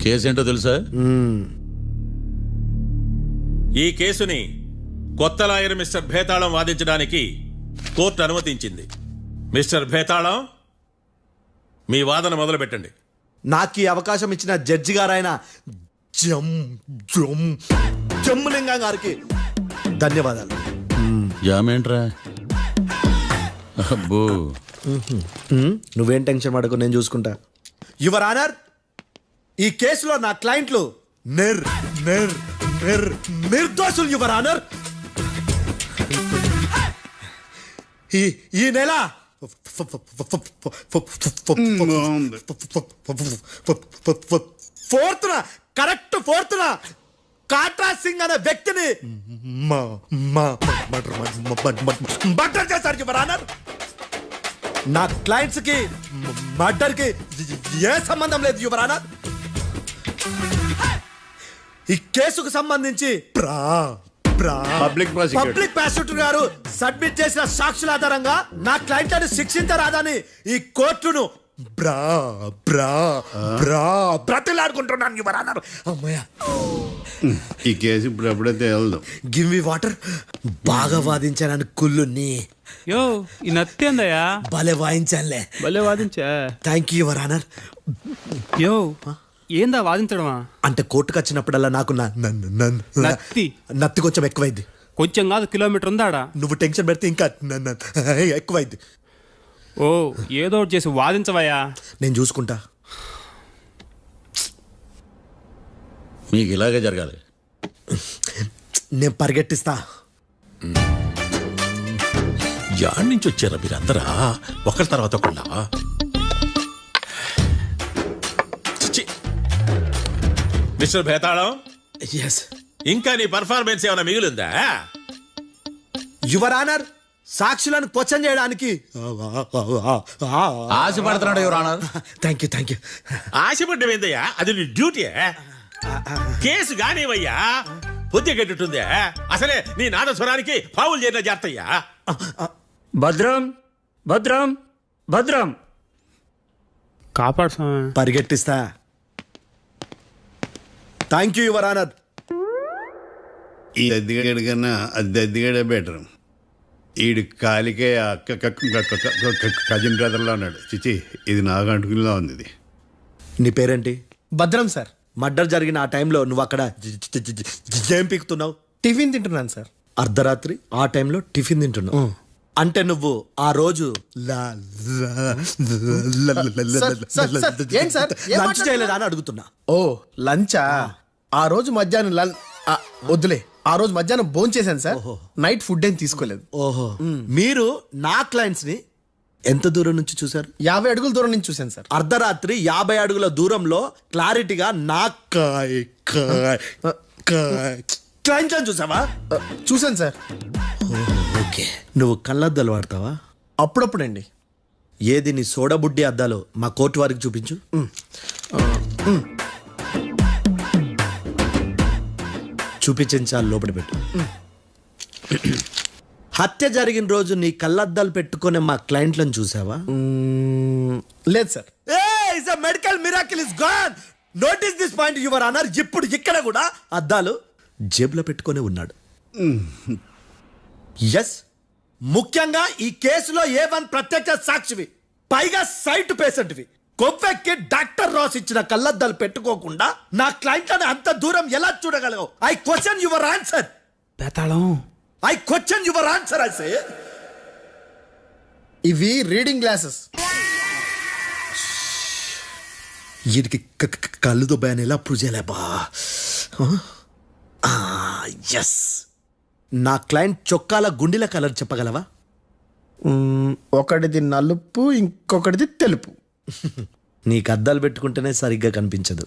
కేసు ఏంటో తెలుసా? ఈ కేసుని కొత్త లాయర్ మిస్టర్ భేతాళం వాదించడానికి కోర్టు అనుమతించింది. మిస్టర్ భేతాళం, మీ వాదన మొదలు పెట్టండి. నాకు ఈ అవకాశం ఇచ్చిన జడ్జి గారైన జమ్ములింగం గారికి ధన్యవాదాలు. జామేంట్రా? అబ్బో, నువ్వేం టెన్షన్ పడకు, నేను చూసుకుంటా. యువర్ ఆనర్, ఈ కేసులో నా క్లయింట్లు నిర్దోషులు యువర్ ఆనర్. ఈ నెల 4th కాట్రా సింగ్ అనే వ్యక్తిని మర్డర్ చేశారు యువర్ ఆనర్. నా క్లయింట్స్ కి మర్డర్ కి ఏ సంబంధం లేదు యువర్ ఆనర్. ఈ కేసుకు సంబంధించి పబ్లిక్ ప్రాసిక్యూటర్ గారు సబ్మిట్ చేసిన సాక్షుల ఆధారంగా నా క్లయింట్లను శిక్షించరాదని ఈ కోర్టును బ్రతిలాడుకుంటున్నాను యువర్ ఆనర్. అమ్మయ్య, ఈ కేసు ఇప్పుడు ఎప్పుడైతే వెళ్దాం. Give me water. బాగా వాదించానని కుళ్ళుని యో ఈ నత్తేందయ్యా, భలే వాయించానులే. భలే వాదించా. Thank you your honour. యో ఏందా వాదించడమా? అంటే కోర్టుకు వచ్చినప్పుడల్లా నాకు నత్తి కొంచెం ఎక్కువైంది. కొంచెం కాదు, కిలోమీటర్ ఉందాడా. నువ్వు టెన్షన్ పెడితే ఇంకా ఎక్కువైంది. ఓ ఏదో ఒకటి చేసి వాదించవయ్యా. నేను చూసుకుంటా. మీకు ఇలాగే జరగాలి. నేను పరిగెట్టిస్తా. యాడ్ నుంచి వచ్చారా మీరందరా ఒకరి తర్వాత ఒకళ్ళ? మిస్టర్ భేతాళం, ఎస్ ఇంకా నీ పర్ఫార్మెన్స్ ఏమైనా మిగిలిందా? యువర్ ఆనర్, సాక్షులను క్వశ్చన్ చేయడానికి ఆశపడుతున్నాడు యువర్ ఆనర్. థ్యాంక్ యూ ఆశపడ్డం ఏందయ్యా, అది నీ డ్యూటీ. కేసు గానివయ్యా, బుద్ధి గట్టుందే. అసలే నీ నాదస్వరానికి పావులు చేరిన జాతయ్యా. భద్రం భద్రం భద్రం. కాపాడు స్వామి. పరిగెట్టిస్తా. Thank you your honour. ఈ అద్దెగాడి కన్నా అద్దెగాడే బెటర్. ఈడు కాలికే కజిన్ బ్రదర్లో ఉన్నాడు. చిచి, ఇది నాకు అంటుకునిలా ఉంది. ఇది నీ పేరేంటి? భద్రం సార్. మర్డర్ జరిగిన ఆ టైంలో నువ్వు అక్కడ ఏం పీకుతున్నావు? టిఫిన్ తింటున్నాను సార్. అర్ధరాత్రి ఆ టైంలో టిఫిన్ తింటున్నావు అంటే నువ్వు ఆ రోజు లంచ్ చేయలేదా అని అడుగుతున్నా. ఓ లంచా? ఆ రోజు మధ్యాహ్నం వద్దులే, ఆ రోజు మధ్యాహ్నం భోజనం చేశాను సార్. నైట్ ఫుడ్ ఏం తీసుకోలేదు. ఓహో, మీరు నా క్లయింట్స్ ని ఎంత దూరం నుంచి చూసారు? 50 అడుగుల దూరం నుంచి చూశాను సార్. అర్ధరాత్రి 50 అడుగుల దూరంలో క్లారిటీగా నా క్లయింట్స్ అని చూసావా? చూశాను సార్. ఓకే, నువ్వు కళ్ళద్దాలు వాడతావా? అప్పుడప్పుడండి. ఏది నీ సోడబుడ్డి అద్దాలు మా కోర్టు వారికి చూపించు. చూపించాలి, లోపల పెట్టు. హత్య జరిగిన రోజు నీ కళ్ళద్దాలు పెట్టుకునే మా క్లయింట్లను చూసావా? లేదు sir. Medical miracle is gone. Notice this point your honour. ఇప్పుడు ఇక్కడ కూడా అద్దాలు జేబులో పెట్టుకొని ఉన్నాడు. ఎస్, ముఖ్యంగా ఈ కేసులో A1 ప్రత్యక్ష సాక్షివి, పైగా సైట్ పేషెంట్వి. కొవ్వెక్కి డాక్టర్ రాస్ ఇచ్చిన కళ్ళద్దాలు పెట్టుకోకుండా నా క్లయింట్లను అంత దూరం ఎలా చూడగలవు? I question your answer. బేతాళం. I question your answer. I say ఇవి రీడింగ్ గ్లాసెస్. వీడికి కళ్ళు దుబ్బాయని ఎలా ప్రూవ్ చేయలేబా? ఎస్, నా క్లయింట్ చొక్కాల గుండెల కలర్ చెప్పగలవా? ఒకటిది నలుపు, ఇంకొకటిది తెలుపు. నీకు అద్దాలు పెట్టుకుంటేనే సరిగ్గా కనిపించదు.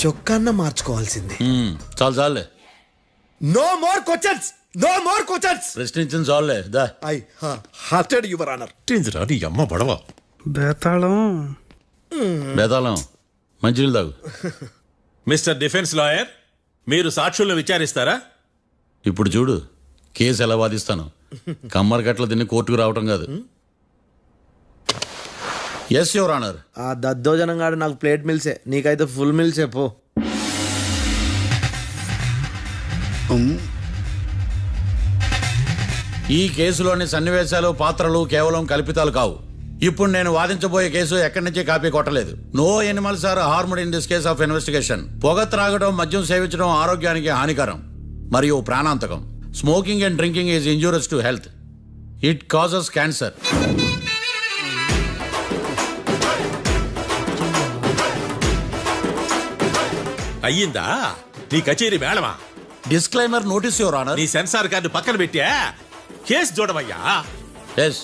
చొక్కాన్న మార్చుకోవాల్సింది. చాలు చాలులే, no more questions, no more questions. ప్రశ్నించింది చాలులే. దా ఐ హార్టెడ్ యువర్ ఆనర్. నీ అమ్మ పడవ. బేతాళం. బేతాళం, మంచినీళ్ళు తాగు. మిస్టర్ డిఫెన్స్ లాయర్, మీరు సాక్షులను విచారిస్తారా? ఇప్పుడు చూడు, కేసు ఎలా వాదిస్తాను. కమ్మరి గట్ల తిని కోర్టుకు రావటం కాదు. Yes your honour. ఆ దద్దోజనం గాడు నాకు ప్లేట్ మిల్సే, నీకైతే ఫుల్ మిల్సే పో. ఈ కేసులోని సన్నివేశాలు, పాత్రలు కేవలం కల్పితాలు కావు. ఇప్పుడు నేను వాదించబోయే కేసు ఎక్కడి నుంచి కాపీ కొట్టలేదు. No animals are harmed in this case of investigation. పొగ త్రాగడం, మద్యం సేవించడం ఆరోగ్యానికి హానికరం మరియు ప్రాణాంతకం. Smoking and drinking is injurious to health. It causes cancer. అయ్యిందా నీ కచేరీ మేడమా? Disclaimer notice your honour. నీ సెన్సార్ కార్డు పక్కన పెట్టా కేసు చూడమయ్యా. Yes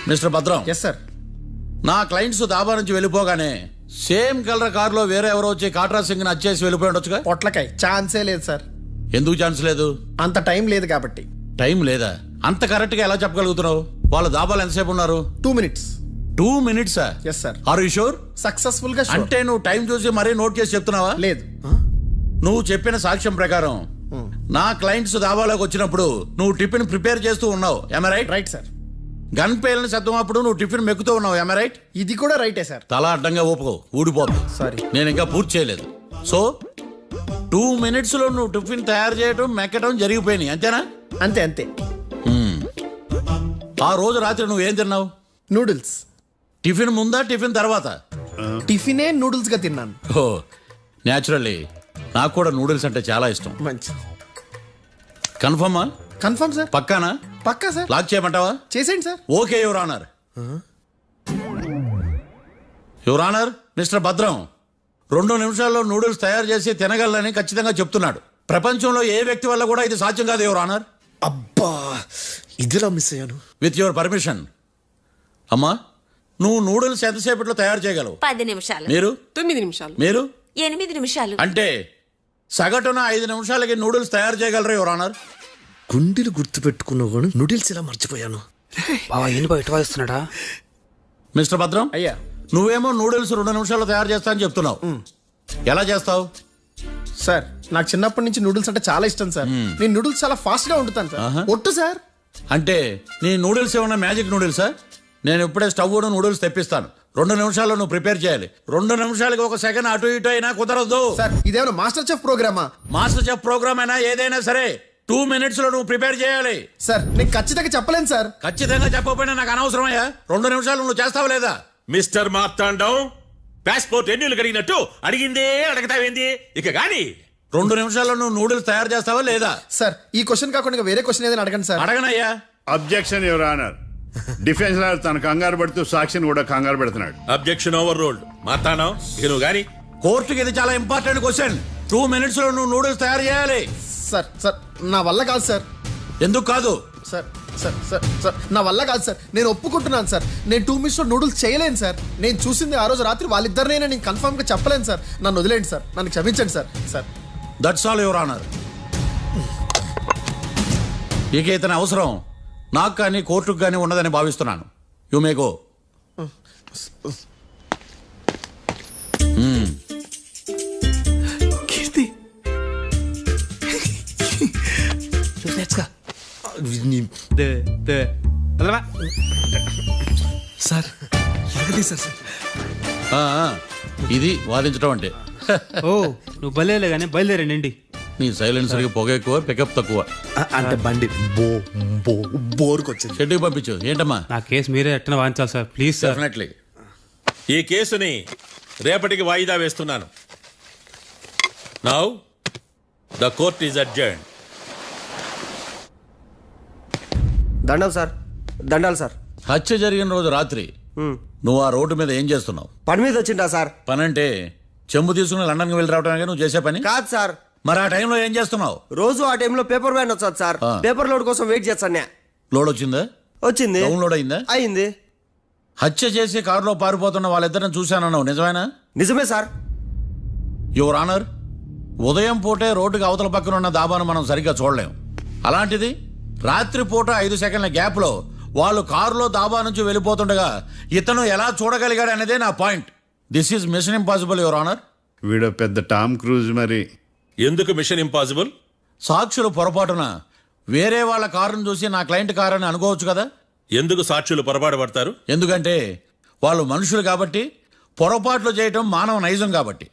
mister Bhadram. Yes sir. నా క్లయింట్స్ దాబా నుంచి వెళ్ళిపోగానే సేమ్ కలర్ కారులో వేరే ఎవరో వచ్చి కాట్రా సింగ్ ని వచ్చేసి వెళ్ళిపోయి ఉండొచ్చుగా. పొట్లకాయ ఛాన్సే లేదు సార్. ఎందుకు ఛాన్స్ లేదు? అంత టైం లేదు కాబట్టి. టైం లేదా? అంత కరెక్ట్ గా ఎలా చెప్పగలుగుతున్నావు? వాళ్ళ దాబాలు ఎంతసేపు ఉన్నారు? 2 minutes. 2 minutes? Yes sir. Are you sure? Successful గా sure. అంటే నువ్వు టైం చూసి మరీ నోట్ చేసి చెప్తున్నావా? లేదు. నువ్వు చెప్పిన సాక్ష్యం ప్రకారం నా క్లయింట్స్ దాబాలోకి వచ్చినప్పుడు నువ్వు టిఫిన్ ప్రిపేర్ చేస్తూ ఉన్నావు. am I right? Right sir. Gun పేలిన శబ్దం అప్పుడు నువ్వు టిఫిన్ మెక్కుతూ ఉన్నావు. am I right? ఇది కూడా రైటే సార్. తల అడ్డంగా ఊపుకో, ఊడిపోతుంది. సారీ. నేను ఇంకా పూర్తి చేయలేదు. సో 2 minutes లో నువ్వు టిఫిన్ తయారు చేయడం, మెక్కడం జరిగిపోయినాయి, అంతేనా? అంతే అంతే. ఆ రోజు రాత్రి నువ్వు ఏం తిన్నావు? నూడిల్స్. టిఫిన్ ముందా, టిఫిన్ తర్వాత? టిఫినే నూడిల్స్ గా తిన్నాను. ఓ న్యాచురల్లీ నాకు కూడా నూడిల్స్ అంటే చాలా ఇష్టం. మంచి. కన్ఫర్మా? Confirm sir. పక్కానా? పక్కా సార్. లాక్ చేయమంటావా? చేసేయండి sir. Okay your honour. Your honour, mister Bhadram 2 నిమిషాల్లో నూడిల్స్ తయారు చేసి తినగలని ఖచ్చితంగా చెప్తున్నాడు. ప్రపంచంలో ఏ వ్యక్తి వల్ల కూడా ఇది సాధ్యం కాదు యువర్ ఆనర్. అబ్బా, ఇదిలా మిస్ అయ్యాను. With your permission. అమ్మా, నువ్వు నూడిల్స్ ఎంతసేపట్లో తయారు చేయగలవు? 10 నిమిషాలు. మీరు 9 నిమిషాలు. మీరు 8 నిమిషాలు. అంటే సగటున 5 నిమిషాలకి నూడిల్స్ తయారు చేయగలరా యువర్ ఆనర్? గుండెలు గుర్తు పెట్టుకున్నావు కానీ నూడిల్స్ ఇలా మర్చిపోయాను. బావా ఏంటి బయట వాయిస్తున్నాడా? మిస్టర్ భద్రం, అయ్యా. నువ్వేమో నూడిల్స్ 2 నిమిషాల్లో తయారు చేస్తా అని చెప్తున్నావు. ఎలా చేస్తావు? సార్ నాకు చిన్నప్పటి నుంచి నూడిల్స్ అంటే చాలా ఇష్టం సార్. నేను నూడిల్స్ చాలా ఫాస్ట్ గా వండుతాను సార్. ఒట్టు సార్. అంటే నీ నూడిల్స్ ఏమన్నా మ్యాజిక్ నూడిల్సా? నేను ఇప్పుడే స్టవ్ నూడిల్స్ తెప్పిస్తాను. 2 నిమిషాల్లో నువ్వు ప్రిపేర్ చేయాలి. 2 నిమిషాలకి 1 సెకండ్ అటు ఇటు అయినా కుదరదు. సార్ ఇదేమైనా మాస్టర్ చెఫ్ ప్రోగ్రామా? మాస్టర్ చెఫ్ ప్రోగ్రామ్ అయినా ఏదైనా సరే 2 minutes లో నువ్వు ప్రిపేర్ చేయాలి. సార్ నేను ఖచ్చితంగా చెప్పలేను సార్. ఖచ్చితంగా చెప్పకపోయినా నాకు అనవసరమయ్యా. 2 నిమిషాలు నువ్వు చేస్తావు లేదా? మిస్టర్ మార్తాండం, పాస్పోర్ట్ ఎన్నిళ్ళు కడిగినట్టు అడిగిందే అడగతావేంది? ఇక గాని 2 నిమిషాల్లో నువ్వు నూడిల్స్ తయారు చేస్తావా లేదా? సార్ ఈ క్వశ్చన్ కాకుండా ఇంకా వేరే క్వశ్చన్ ఏదైనా అడగండి సార్. అడగనయ్యా. Objection your honour. Defence lawyer తన కంగారు పడుతూ సాక్షిని కూడా కంగారు పెడుతున్నాడు. Objection over ruled. మార్తాండం, ఇక నువ్వు గాని. కోర్టుకి ఇది చాలా ఇంపార్టెంట్ క్వశ్చన్. 2 minutes లో నువ్వు నూడిల్స్ తయారు చేయాలి. సార్ సార్ నా వల్ల కాదు సార్. ఎందుకు కాదు? సార్ సార్ సార్ సార్ నా వల్ల కాదు సార్. నేను ఒప్పుకుంటున్నాను సార్. నేను 2 minutes లో నూడిల్స్ చేయలేను సార్. నేను చూసింది ఆ రోజు రాత్రి వాళ్ళిద్దరినైనా నేను కన్ఫర్మ్ గా చెప్పలేను సార్. నన్ను వదిలేండి సార్. నన్ను క్షమించండి sir. Sir that's all your honour. ఇక ఇతని అవసరం నాకు కానీ కోర్టుకు కానీ ఉండదని భావిస్తున్నాను. You may go. Keerthi sir sir. ఇది వాదించడం అంటే. ఓ నువ్వు బయలుదేరలే కానీ బయలుదేరండి. నీ సైలెన్సర్కి పొగ ఎక్కువ, పికప్ తక్కువ. అంటే బండి బోర్కి వచ్చింది. షెడ్యూల్ పంపించు. ఏంటమ్మా? నా కేసు మీరే ఎట్టన వాయించాలి సార్, ప్లీజ్ సార్. డెఫినెట్లీ. ఈ కేసుని రేపటికి వాయిదా వేస్తున్నాను. Now the court is adjourned. దండాలు సార్, దండాలు సార్. హత్య జరిగిన రోజు రాత్రి నువ్వు ఆ రోడ్డు మీద ఏం చేస్తున్నావు? పని మీద వచ్చిందా సార్? పని అంటే చెంబు తీసుకుని లండన్కి వెళ్ళి రావడానికి నువ్వు చేసే పని కాదు సార్. మరి ఆ టైంలో ఏం చేస్తున్నావు? రోజు ఆ టైంలో పేపర్ వ్యాన్ వచ్చాది సార్. పేపర్ లోడ్ కోసం వెయిట్ చేస్తాను. లోడ్ వచ్చిందా? వచ్చింది. డౌన్లోడ్ అయిందా? అయింది. హత్య చేసి కారులో పారిపోతున్న వాళ్ళిద్దరిని చూశానన్నావు, నిజమేనా? నిజమే సార్. యువర్ ఆనర్, ఉదయం పూటే రోడ్డుకి అవతల పక్కన ఉన్న దాబాను మనం సరిగ్గా చూడలేం. అలాంటిది రాత్రి పూట 5 సెకండ్ల గ్యాప్లో వాళ్ళు కారులో దాబా నుంచి వెళ్ళిపోతుండగా ఇతను ఎలా చూడగలిగాడు అనేదే నా point. This is mission impossible your honour. వీడో పెద్ద టామ్ క్రూజ్ మరి. ఎందుకు మిషన్ ఇంపాసిబుల్? సాక్షులు పొరపాటున వేరే వాళ్ళ కారును చూసి నా క్లయింట్ కారు అని అనుకోవచ్చు కదా. ఎందుకు సాక్షులు పొరపాటు పడతారు? ఎందుకంటే వాళ్ళు మనుషులు కాబట్టి, పొరపాట్లు చేయటం మానవ నైజం కాబట్టి.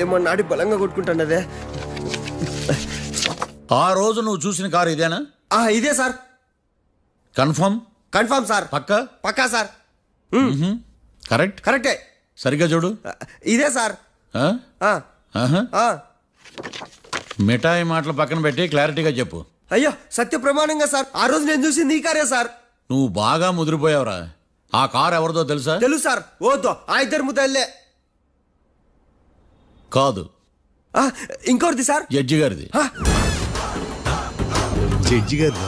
ఏమో నాడి బలంగా కొట్టుకుంటానదే. ఆ రోజు నువ్వు చూసిన కారు ఇదేనా? ఇదే సార్. కన్ఫర్మ్? Confirm sir. పక్కా? పక్కా సార్. కరెక్ట్? కరెక్టే. సరిగ్గా చూడు. ఇదే సార్. మిఠాయి మాటలు పక్కన పెట్టి క్లారిటీగా చెప్పు. అయ్యో సత్య ప్రమాణంగా సార్, ఆ రోజు నేను చూసింది ఈ కారే సార్. నువ్వు బాగా ముదిరిపోయావురా. ఆ కారు ఎవరిదో తెలుసా? తెలుసు సార్. ఓద్దు ఆ ఇద్దరు ముద్దల్లే. కాదు, ఇంకోటిది సార్. జడ్జి గారిది. జడ్జి గారు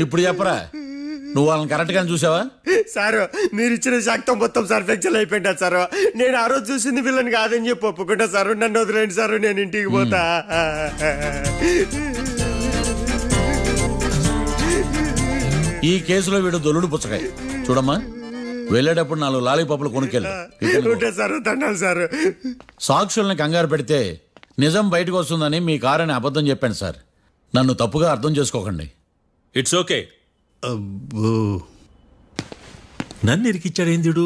ఇప్పుడు చెప్పరా, నువ్వు వాళ్ళని కరెక్ట్ గా చూసావా? సార్ మీరు ఇచ్చిన శాక్తం మొత్తం సార్ ఫ్రాక్చర్ అయిపోయిందా సార్. నేను ఆ రోజు చూసింది వీళ్ళని కాదని చెప్పి ఒప్పుకుంటా సార్. నన్ను వదిలేండి సార్, నేను ఇంటికి పోతా. ఈ కేసులో వీడు దొల్లుడు పుచ్చకాయ. చూడమ్మా, వెళ్ళేటప్పుడు 4 లాలీపాపులు కొనుక్కెళ్ళు. Sir దండాలి sir. సాక్షుల్ని కంగారు పెడితే నిజం బయటకు వస్తుందని మీ కారని అబద్ధం చెప్పాను సార్. నన్ను తప్పుగా అర్థం చేసుకోకండి. It's okay. అబ్బో, నన్ను ఇరికిచ్చాడేందుడు?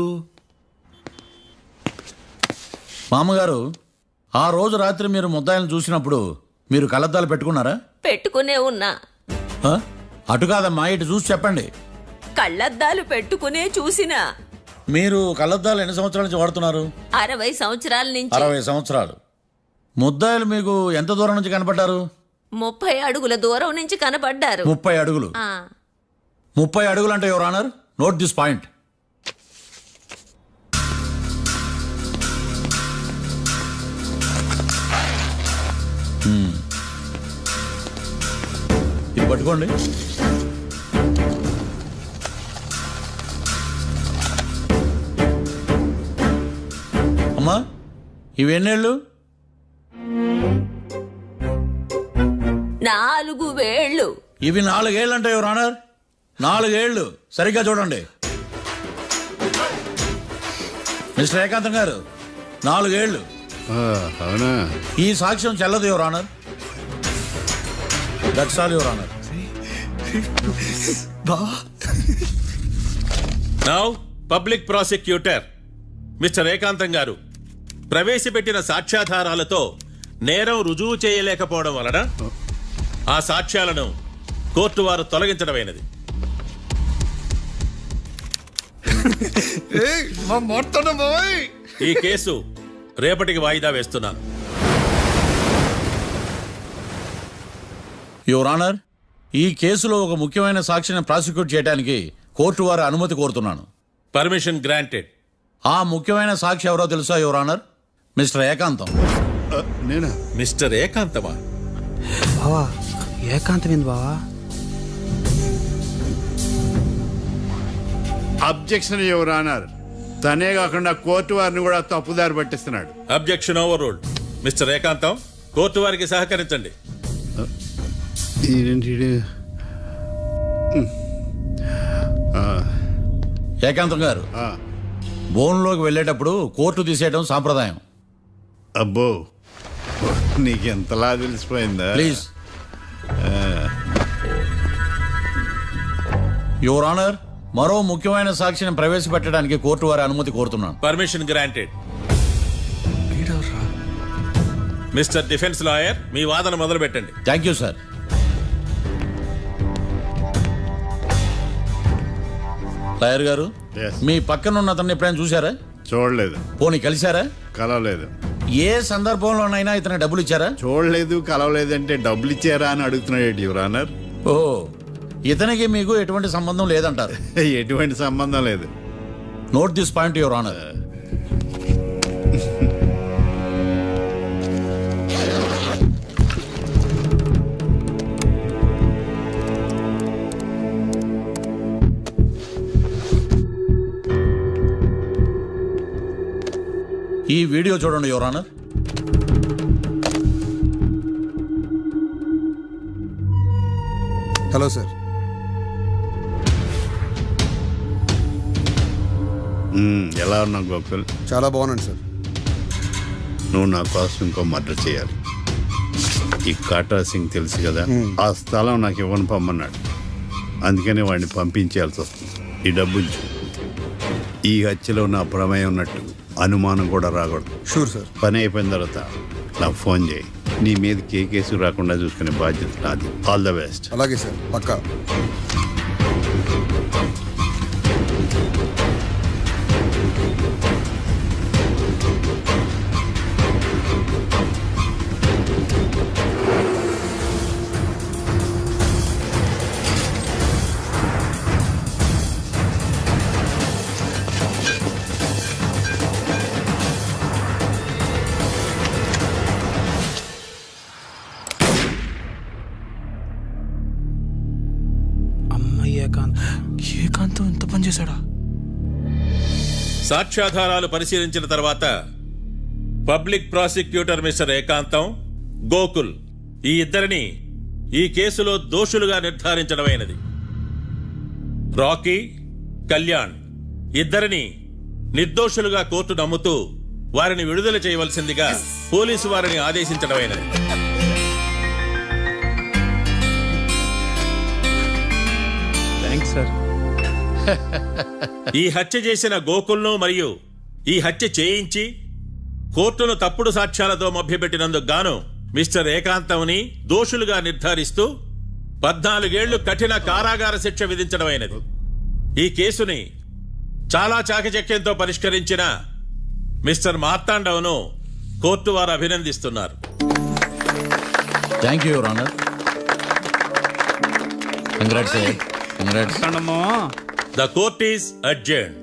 మామగారు, ఆ రోజు రాత్రి మీరు ముద్దాయిలను చూసినప్పుడు మీరు కళ్ళద్దాలు పెట్టుకున్నారా? పెట్టుకునే ఉన్నా. అటు కాదమ్మా, ఇటు చూసి చెప్పండి. కళ్ళద్దాలు పెట్టుకునే చూసినా. మీరు కళ్ళద్దాలు ఎన్ని సంవత్సరాల నుంచి వాడుతున్నారు? 60 సంవత్సరాల నుంచి. 60 సంవత్సరాలు. ముద్దాయిలు మీకు ఎంత దూరం నుంచి కనపడ్డారు? 30 అడుగుల దూరం నుంచి కనపడ్డారు. 30 అడుగులు. 30 అడుగులు అంటే your honour, note this point. ఇవి పట్టుకోండి. అమ్మా ఇవి ఎన్నేళ్ళు? 4 వేళ్ళు. ఇవి 4 ఏళ్ళు అంటే యువర్ ఆనర్. 4 ఏళ్ళు సరిగ్గా చూడండి. మిస్టర్ ఏకాంతం గారు 4 ఏళ్ళు. అవునా? ఈ సాక్ష్యం చెల్లదు your honour. That's all your honour. Now public prosecutor mister ఏకాంతం గారు ప్రవేశపెట్టిన సాక్ష్యాధారాలతో నేరం రుజువు చేయలేకపోవడం వలన ఆ సాక్ష్యాలను కోర్టు వారు తొలగించడమైనది. ఈ కేసు రేపటికి వాయిదా వేస్తున్నాను. యువర్ ఆనర్, ఈ కేసులో ఒక ముఖ్యమైన సాక్షిని ప్రాసిక్యూట్ చేయడానికి కోర్టు వారి అనుమతి కోరుతున్నాను. Permission granted. ఆ ముఖ్యమైన సాక్షి ఎవరో తెలుసా యువర్ ఆనర్? మిస్టర్ ఏకాంతం. నేనా? మిస్టర్ ఏకాంతమా? బావా ఏకాంతం ఏంది బావా? Objection your honour. తనే కాకుండా కోర్టు వారిని కూడా తప్పుదారి పట్టిస్తున్నాడు. Objection overruled. Mister Ekantham, court వారికి సహకరించండి. ఏకాంతం గారు బోన్లోకి వెళ్ళేటప్పుడు కోర్టు తీసేయడం సాంప్రదాయం. అబ్బో, నీకెంతలా తెలిసిపోయిందా? ప్లీజ్. యువర్ ఆనర్, మరో ముఖ్యమైన సాక్షిని ప్రవేశపెట్టడానికి కోర్టు వారి అనుమతి కోరుతున్నాను. Permission granted. Mister defence lawyer, మీ వాదన మొదలు పెట్టండి. Thank you sir. లాయర్ గారు, Yes. మీ పక్కన ఉన్న అతన్ని ఎప్పుడైనా చూసారా? చూడలేదు. పోనీ కలిశారా? కలవలేదు. ఏ సందర్భంలోనైనా ఇతను డబ్బులు ఇచ్చారా? చూడలేదు, కలవలేదు అంటే డబ్బులు ఇచ్చారా అని అడుగుతున్నాడు యువర్ ఆనర్. ఓ, ఇతనికి మీకు ఎటువంటి సంబంధం లేదంటారు? ఎటువంటి సంబంధం లేదు. Note this point your honour. ఈ వీడియో చూడండి యువర్ ఆనర్. Hello sir. ఎలా ఉన్నావు గోకుల్? చాలా బాగున్నాను సార్. నువ్వు నా కోసం ఇంకో మర్డర్ చేయాలి. ఈ కాటా సింగ్ తెలుసు కదా, ఆ స్థలం నాకు ఇవ్వను పమ్మన్నాడు. అందుకనే వాడిని పంపించాల్సి వస్తుంది. ఈ డబ్బు ఇచ్చు. ఈ హత్యలో నా ప్రమేయం ఉన్నట్టు అనుమానం కూడా రాకూడదు. Sure sir. పని అయిపోయిన తర్వాత నాకు ఫోన్ చేయి. నీ మీద ఏ కేసు రాకుండా చూసుకునే బాధ్యత నాది. All the best. అలాగే సార్, పక్కా. ఏకాంతం ఎంత పని చేశాడా? సాక్ష్యాధారాలు పరిశీలించిన తర్వాత పబ్లిక్ ప్రాసిక్యూటర్ మిస్టర్ ఏకాంతం, గోకుల్ ఈ ఇద్దరిని ఈ కేసులో దోషులుగా నిర్ధారించడమైనది. రాకీ, కళ్యాణ్ ఇద్దరిని నిర్దోషులుగా కోర్టు నమ్ముతూ వారిని విడుదల చేయవలసిందిగా పోలీసు వారిని ఆదేశించడమైనది. Thanks sir. ఈ హత్య చేసిన గోకుల్ను మరియు ఈ హత్య చేయించి కోర్టును తప్పుడు సాక్ష్యాలతో మభ్యపెట్టినందుకు గాను మిస్టర్ ఏకాంతంని దోషులుగా నిర్ధారిస్తూ 14 ఏళ్లు కఠిన కారాగార శిక్ష విధించడమైనది. ఈ కేసుని చాలా చాకచక్యంతో పరిష్కరించిన మిస్టర్ మార్తాండవను కోర్టు వారు అభినందిస్తున్నారు. Thank you your honour. Congrats. The court is adjourned.